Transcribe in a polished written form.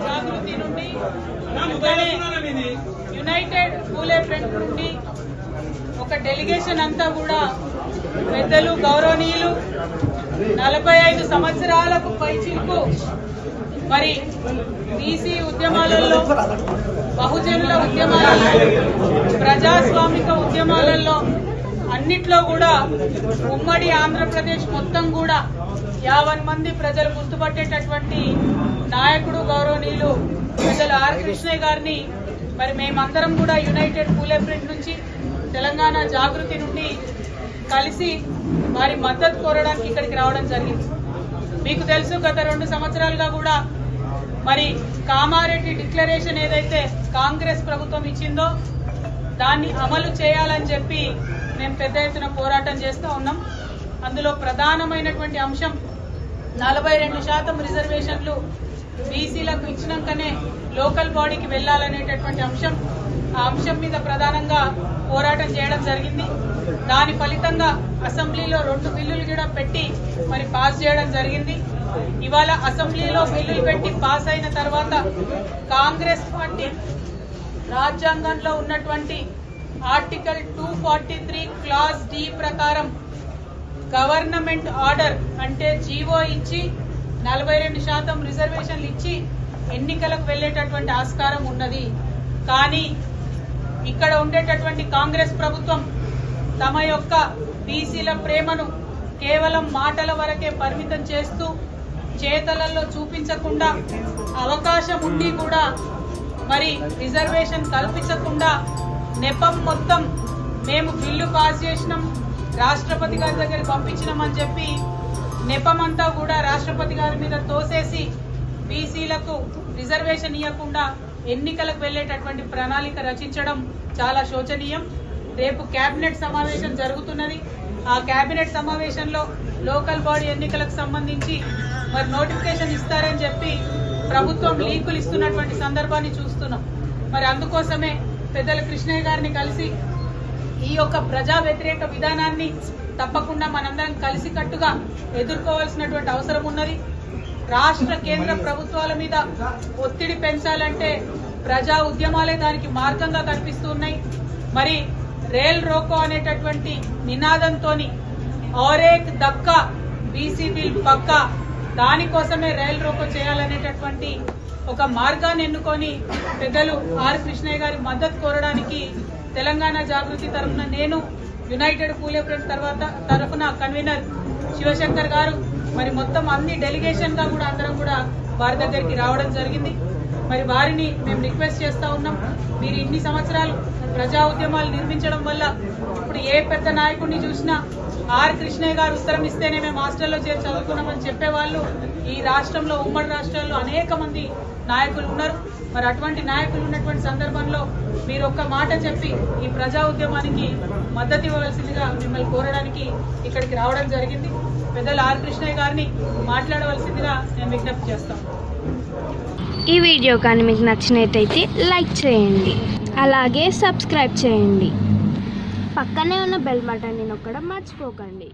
జాగృతి నుండి యునైటెడ్ పూలే ఫ్రంట్ నుండి ఒక డెలిగేషన్ అంతా కూడా పెద్దలు గౌరవనీయులు 45 సంవత్సరాలకు పైచిలకు మరి బీసీ ఉద్యమాలలో, బహుజనుల ఉద్యమాలలో, ప్రజాస్వామిక ఉద్యమాలలో అన్నిట్లో కూడా ఉమ్మడి ఆంధ్రప్రదేశ్ మొత్తం కూడా 50 మంది ప్రజలు గుర్తుపట్టేటటువంటి నాయకుడు గౌరవనీయులు పెద్దలు ఆర్ కృష్ణయ్య గారిని మరి మేమందరం కూడా యునైటెడ్ పూలే ఫ్రంట్ నుంచి, తెలంగాణ జాగృతి నుండి కలిసి వారి మద్దతు కోరడానికి ఇక్కడికి రావడం జరిగింది. మీకు తెలుసు, గత 2 సంవత్సరాలుగా కూడా మరి కామారెడ్డి డిక్లరేషన్ ఏదైతే కాంగ్రెస్ ప్రభుత్వం ఇచ్చిందో దాన్ని అమలు చేయాలని చెప్పి మేము పెద్ద ఎత్తున పోరాటం చేస్తూ ఉన్నాం. అందులో ప్రధానమైనటువంటి అంశం 42% రిజర్వేషన్లు బీసీలకు ఇచ్చినాకనే లోకల్ బాడీకి వెళ్లాలనేటటువంటి అంశం. ఆ అంశం మీద ప్రధానంగా పోరాటం చేయడం జరిగింది. దాని ఫలితంగా అసెంబ్లీలో 2 బిల్లులు కూడా పెట్టి మరి పాస్ చేయడం జరిగింది. ఇవాళ అసెంబ్లీలో బిల్లులు పెట్టి పాస్ అయిన తర్వాత కాంగ్రెస్ పార్టీ రాజ్యాంగంలో ఉన్నటువంటి ఆర్టికల్ 243 క్లాజ్ డి ప్రకారం గవర్నమెంట్ ఆర్డర్ అంటే జీవో ఇచ్చి 42% రిజర్వేషన్లు ఇచ్చి ఎన్నికలకు వెళ్లేటటువంటి ఆస్కారం ఉన్నది. కానీ ఇక్కడ ఉండేటటువంటి కాంగ్రెస్ ప్రభుత్వం తమ యొక్క బీసీల ప్రేమను కేవలం మాటల వరకే పరిమితం చేస్తూ చేతలలో చూపించకుండా, అవకాశం ఉండి కూడా మరి రిజర్వేషన్ కల్పించకుండా నెపం మొత్తం మేము బిల్లు పాస్ చేసినాం, రాష్ట్రపతి గారి దగ్గర పంపించినామని చెప్పి నెపమంతా కూడా రాష్ట్రపతి గారి మీద తోసేసి బీసీలకు రిజర్వేషన్ ఇవ్వకుండా ఎన్నికలకు వెళ్లేటటువంటి ప్రణాళిక రచించడం చాలా శోచనీయం. రేపు కేబినెట్ సమావేశం జరుగుతున్నది. ఆ కేబినెట్ సమావేశంలో లోకల్ బాడీ ఎన్నికలకు సంబంధించి మరి నోటిఫికేషన్ ఇస్తారని చెప్పి ప్రభుత్వం లీకులు ఇస్తున్నటువంటి సందర్భాన్ని చూస్తున్నాం. మరి అందుకోసమే పెద్దల కృష్ణయ్య గారిని కలిసి ఈ యొక్క ప్రజా వ్యతిరేక విధానాన్ని తప్పకుండా మనందరం కలిసికట్టుగా ఎదుర్కోవాల్సినటువంటి అవసరం ఉన్నది. రాష్ట్ర కేంద్ర ప్రభుత్వాల మీద ఒత్తిడి పెంచాలంటే ప్రజా ఉద్యమాలే దానికి మార్గంగా కనిపిస్తూ ఉన్నాయి. మరి రేల్ రోకో అనేటటువంటి నినాదంతోని ఔరేక్ దక్కా బీసీ బిల్ పక్కా, దానికోసమే రైల్ రోకో చేయాలనేటటువంటి ఒక మార్గాన్ని ఎన్నుకొని పెద్దలు ఆర్ కృష్ణయ్య గారి మద్దతు కోరడానికి తెలంగాణ జాగృతి తరఫున నేను, యునైటెడ్ పూలే ఫ్రంట్ తరఫున కన్వీనర్ శివశంకర్ గారు మరి మొత్తం అన్ని డెలిగేషన్ గా కూడా అందరం కూడా వారి దగ్గరికి రావడం జరిగింది. మరి వారిని మేము రిక్వెస్ట్ చేస్తా ఉన్నాం, మీరు ఇన్ని సంవత్సరాలు ప్రజా ఉద్యమాలు నిర్మించడం వల్ల ఇప్పుడు ఏ పెద్ద నాయకుడిని చూసినా ఆర్ కృష్ణయ్య గారు ఉత్తరం ఇస్తేనే మేము హాస్టల్లో చేరి చదువుకున్నామని చెప్పేవాళ్ళు ఈ రాష్ట్రంలో, ఉమ్మడి రాష్ట్రాల్లో అనేక మంది నాయకులు ఉన్నారు. మరి అటువంటి నాయకులు ఉన్నటువంటి సందర్భంలో మీరు ఒక్క మాట చెప్పి ఈ ప్రజా ఉద్యమానికి మద్దతు ఇవ్వవలసిందిగా మిమ్మల్ని కోరడానికి ఇక్కడికి రావడం జరిగింది. పెద్దలు ఆర్ కృష్ణయ్య గారిని మాట్లాడవలసిందిగా నేను విజ్ఞప్తి చేస్తాను. ఈ వీడియో కానీ మీకు నచ్చినట్టయితే లైక్ చేయండి, అలాగే సబ్స్క్రైబ్ చేయండి. పక్కనే ఉన్న బెల్ బటన్ని నొక్కడం మర్చిపోకండి.